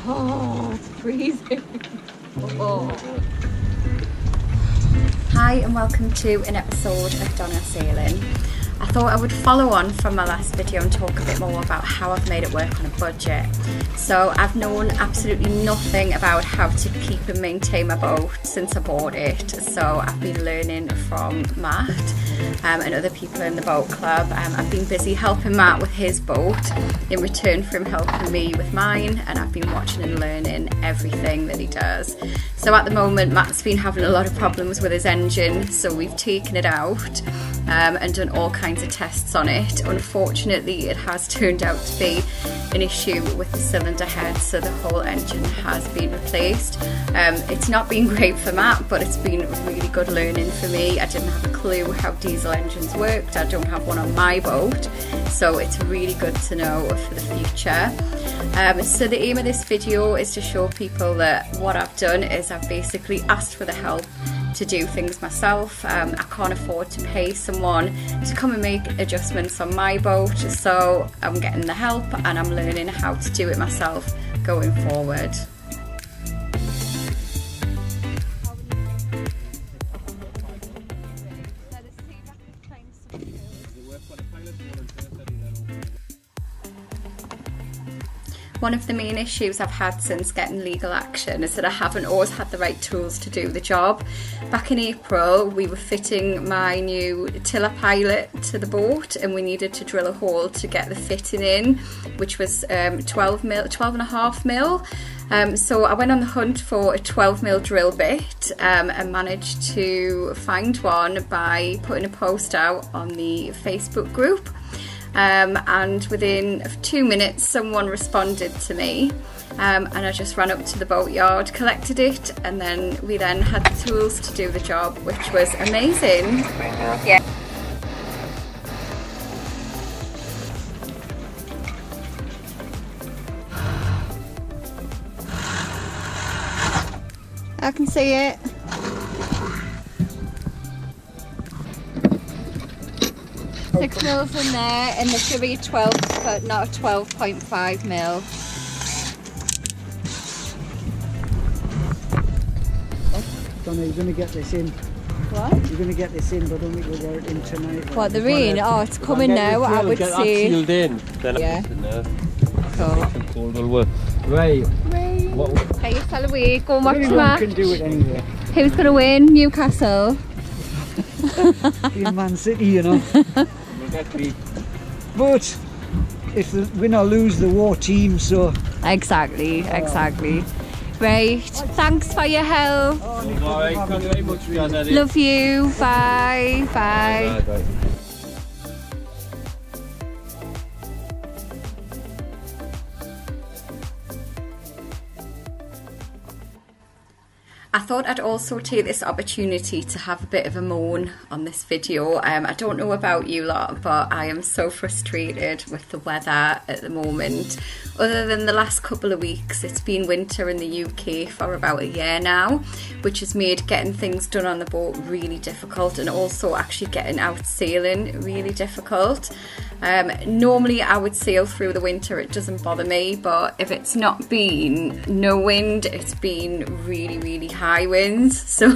Oh, it's freezing. Oh. Hi and welcome to an episode of Donna Sailing. I thought I would follow on from my last video and talk a bit more about how I've made it work on a budget. So I've known absolutely nothing about how to keep and maintain my boat since I bought it. So I've been learning from Matt and other people in the boat club. I've been busy helping Matt with his boat in return for him helping me with mine, and I've been watching and learning everything that he does. So at the moment Matt's been having a lot of problems with his engine, so we've taken it out and done all kinds of tests on it. Unfortunately, it has turned out to be an issue with the cylinder head, so the whole engine has been replaced. It's not been great for Matt, but it's been really good learning for me. I didn't have a clue how diesel engines worked. I don't have one on my boat, so it's really good to know for the future. So the aim of this video is to show people that what I've done is I've basically asked for the help to do things myself. I can't afford to pay someone to come and make adjustments on my boat, so I'm getting the help and I'm learning how to do it myself going forward. One of the main issues I've had since getting legal action is that I haven't always had the right tools to do the job. Back in April, we were fitting my new tiller pilot to the boat and we needed to drill a hole to get the fitting in, which was 12.5 mil. So I went on the hunt for a 12mm drill bit and managed to find one by putting a post out on the Facebook group. And within 2 minutes someone responded to me, and I just ran up to the boatyard, collected it, and then we then had the tools to do the job, which was amazing. Yeah. I can see it. Six mils in there, and there should be 12, but not a 12.5 mil. Donna, you're going to get this in. What? You're going to get this in, but I don't think we'll get it in tonight. What, the rain? Oh, it's coming now, I would say. Sealed in, then yeah. Cool. Right. Okay, you fell away, go and watch Anyone can do it anyway. Who's going to win? Newcastle? In Man City, you know. But if the win or lose, the war team, so. Exactly. Right, thanks for your help. Alright, thank you very much. Love you, bye. Bye. I thought I'd also take this opportunity to have a bit of a moan on this video. I don't know about you lot, but I am so frustrated with the weather at the moment. Other than the last couple of weeks, it's been winter in the UK for about a year now, which has made getting things done on the boat really difficult, and also actually getting out sailing really difficult. Normally I would sail through the winter, it doesn't bother me, but if it's not been no wind, it's been really high winds, so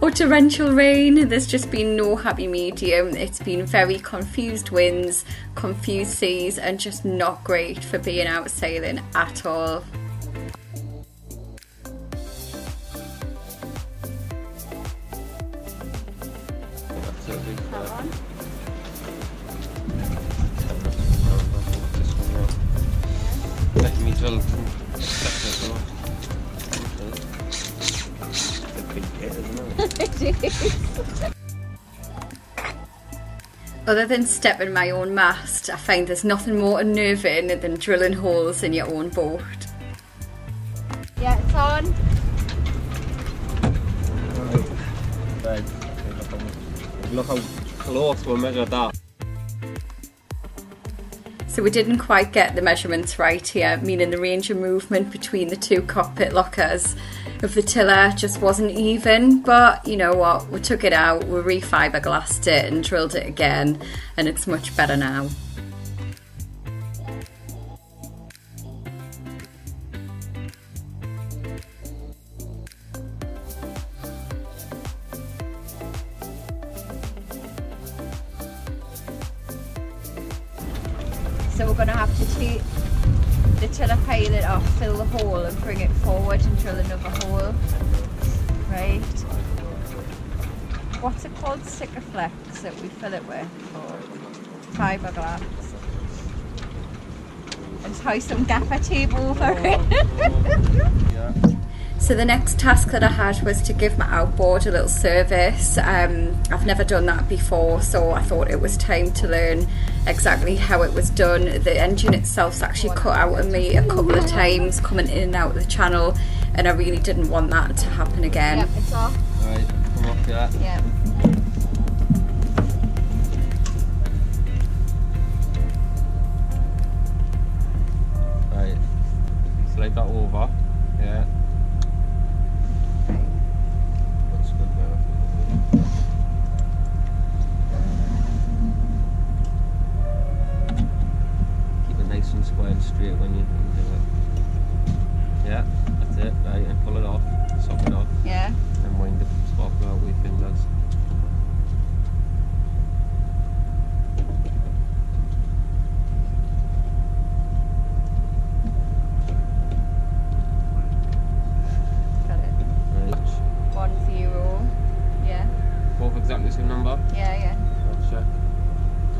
or torrential rain, there's just been no happy medium. It's been very confused winds, confused seas, and just not great for being out sailing at all. Other than stepping my own mast, I find there's nothing more unnerving than drilling holes in your own boat. Yeah, it's on. Right. Look how close we'll measure that. So we didn't quite get the measurements right here, meaning the range of movement between the two cockpit lockers of the tiller just wasn't even, but you know what, we took it out, we re-fiberglassed it and drilled it again, and it's much better now. going to have to take the tiller pilot off, fill the hole and bring it forward and drill another hole. Right. What's it called? Sikaflex that we fill it with, or fiberglass. And tie some gaffer tape over it. Yeah. So the next task that I had was to give my outboard a little service. I've never done that before, so I thought it was time to learn exactly how it was done. The engine itself's actually cut out of me a couple of times coming in and out of the channel, and I really didn't want that to happen again. Yep, it's off. Right, come off that. Yeah. Right, slide that over. Yeah. Looks good there. Keep it nice and square and straight when you do it. Yeah, that's it. Right, and pull it off. Sock it off. Yeah. And wind the sparkler out with your fingers. Got it. Right. 10. Yeah. Both exactly the same number. Yeah, yeah. Check.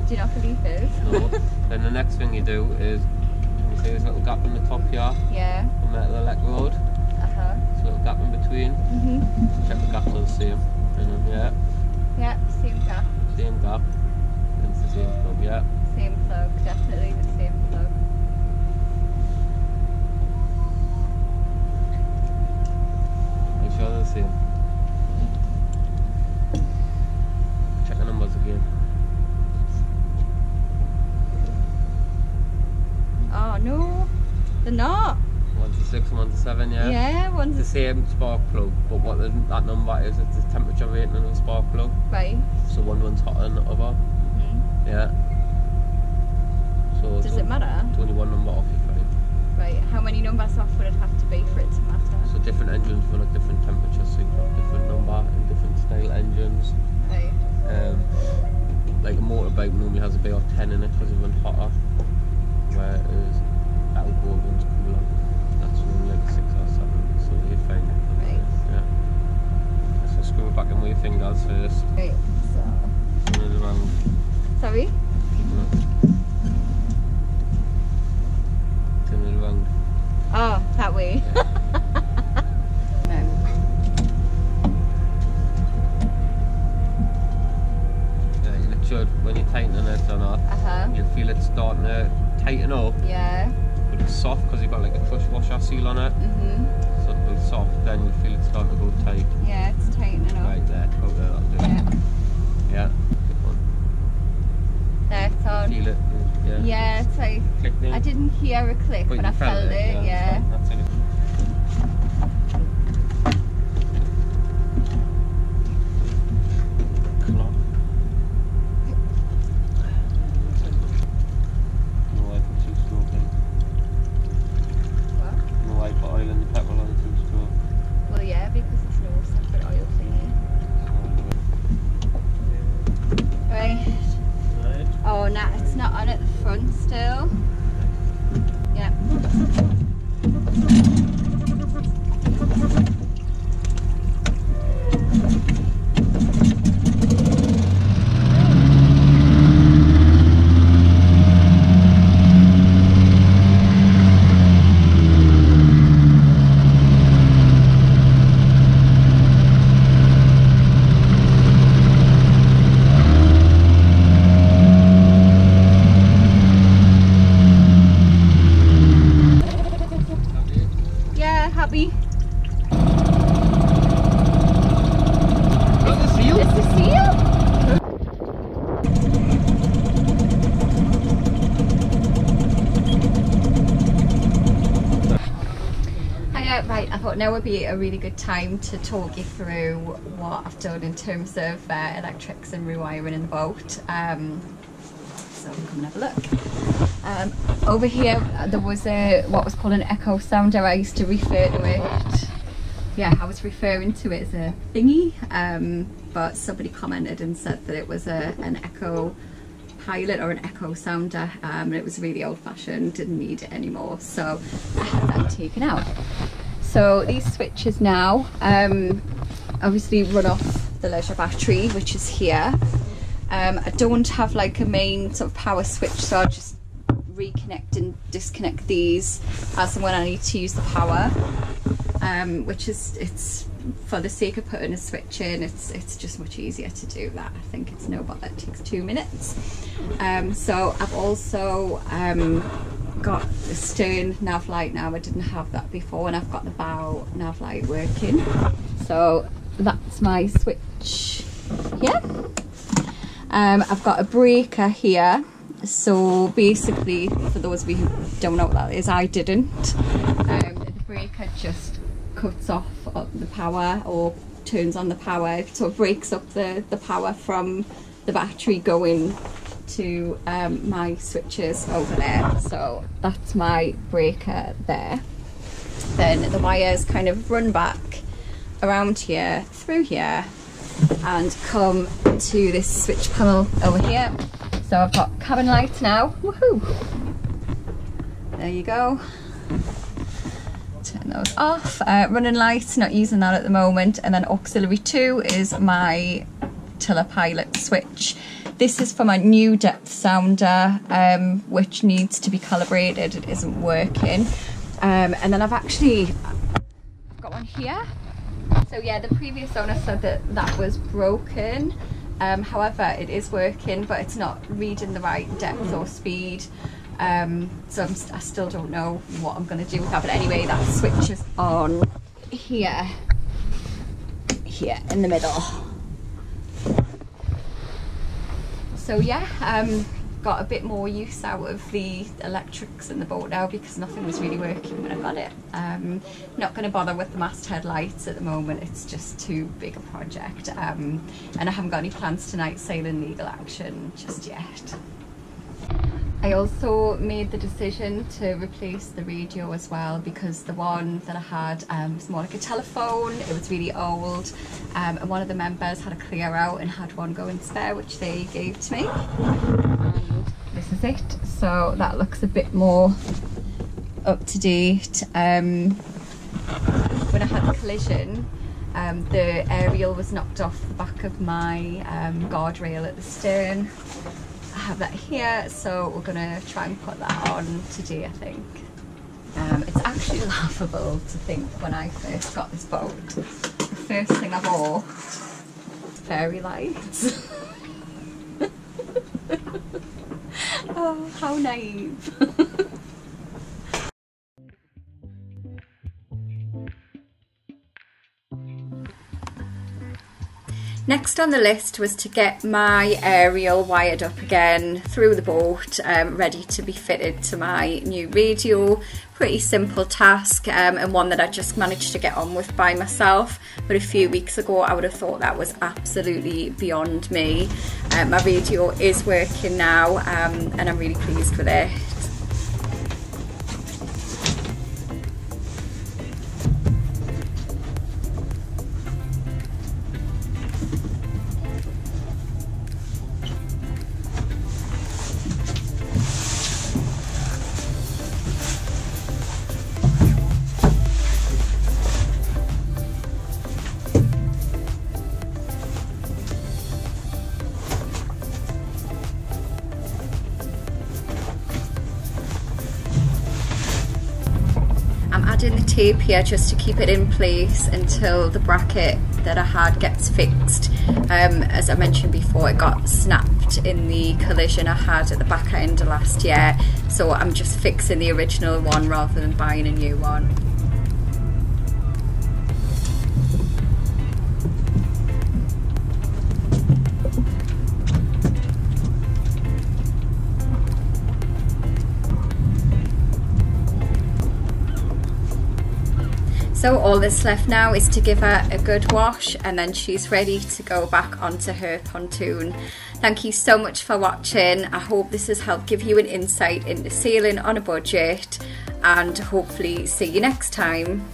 Do you not believe this? No. Then the next thing you do is, can you see this little gap in the top here? Yeah. On that little electrode? Uh-huh. This little gap in between. Check the gaps are the same. And then, yeah, Yeah, same gap, same gap. And it's the same plug, yeah. same plug, definitely the same plug. Make sure they're the same. Check the numbers again. Oh no, they're not. One's a 6 and one's a 7, yeah? Yeah, It's one's the same spark plug, but what that number is, it's the temperature rating of the spark plug. right. So one's hotter than the other. Yeah. So Does it matter? It's only one number off your 5. Right, how many numbers off would it have to be for it to matter? So different engines run at different temperatures, so you've got different number and different style engines. Right. Like a motorbike normally has a bit of 10 in it because it runs hotter, whereas outboard runs cooler. That's normally like 6 or 7, so you're fine. Right. Yeah. So screw it back in with your fingers first. Right, so... Turn it around. Sorry? Turn it around. Oh, that way. Yeah. No. Yeah, and it should, when you're tightening it or not, Uh-huh. you'll feel it starting to tighten up, Yeah. but it's soft because you've got like a crush washer seal on it. So it'll be soft, then you feel it starting to go tight. Yeah, it's tightening up. Right there, out there, that'll do. Yeah. Yeah, good one. There, it's on. Feel it? Yeah. Yeah, it's like... Click there. I didn't hear a click, but you I felt it, yeah. That's it. Clock. No oil for 2-stroke then. What? No oil for oil and the petrol on 2-stroke. Well, yeah, because there's no separate oil thingy. Right. Right. Oh, no, it's not on at the front still. Yeah. Yeah, happy. Look, the seal. It's the seal? Right, I thought now would be a really good time to talk you through what I've done in terms of electrics and rewiring in the boat. So come and have a look. Over here there was what was called an echo sounder. I used to refer to it. Yeah, I was referring to it as a thingy, but somebody commented and said that it was an echo Pilot or an echo sounder, and it was really old-fashioned, didn't need it anymore, so I had that taken out. So these switches now obviously run off the leisure battery, which is here. I don't have like a main sort of power switch, so I'll just reconnect and disconnect these as and when I need to use the power, which is, it's for the sake of putting a switch in, it's just much easier to do that. I think it's no bother, it takes 2 minutes. So I've also got the stern nav light now. I didn't have that before, and I've got the bow nav light working. So that's my switch here. I've got a breaker here. So basically, for those of you who don't know what that is, I didn't. The breaker just cuts off the power or turns on the power, so it breaks up the power from the battery going to my switches over there. So that's my breaker there. Then the wires kind of run back around here, through here, and come to this switch panel over here. So I've got cabin lights now, woohoo! There you go. Turn those off. Running lights, not using that at the moment. And then auxiliary 2 is my tiller pilot switch. This is for my new depth sounder, which needs to be calibrated. It isn't working. And then I've got one here. So yeah, the previous owner said that that was broken. However, it is working, but it's not reading the right depth or speed. So I still don't know what I'm going to do with that. But anyway, that switch is on here in the middle. So yeah, got a bit more use out of the electrics in the boat now because nothing was really working when I got it. Not going to bother with the masthead lights at the moment, it's just too big a project, and I haven't got any plans tonight sailing legal action just yet. I also made the decision to replace the radio as well, because the one that I had was more like a telephone. It was really old, and one of the members had a clear out and had one going spare, which they gave to me. And this is it. So that looks a bit more up to date. When I had the collision, the aerial was knocked off the back of my guardrail at the stern. I have that here, so we're gonna try and put that on today, I think. It's actually laughable to think when I first got this boat, the first thing I bought was fairy lights. Oh, how naive. Next on the list was to get my aerial wired up again through the boat, ready to be fitted to my new radio. Pretty simple task, and one that I just managed to get on with by myself. But a few weeks ago I would have thought that was absolutely beyond me. My radio is working now, and I'm really pleased with it. Adding the tape here just to keep it in place until the bracket that I had gets fixed. As I mentioned before, it got snapped in the collision I had at the back end of last year, so I'm just fixing the original one rather than buying a new one. So all that's left now is to give her a good wash, and then she's ready to go back onto her pontoon. Thank you so much for watching. I hope this has helped give you an insight into sailing on a budget, and hopefully see you next time.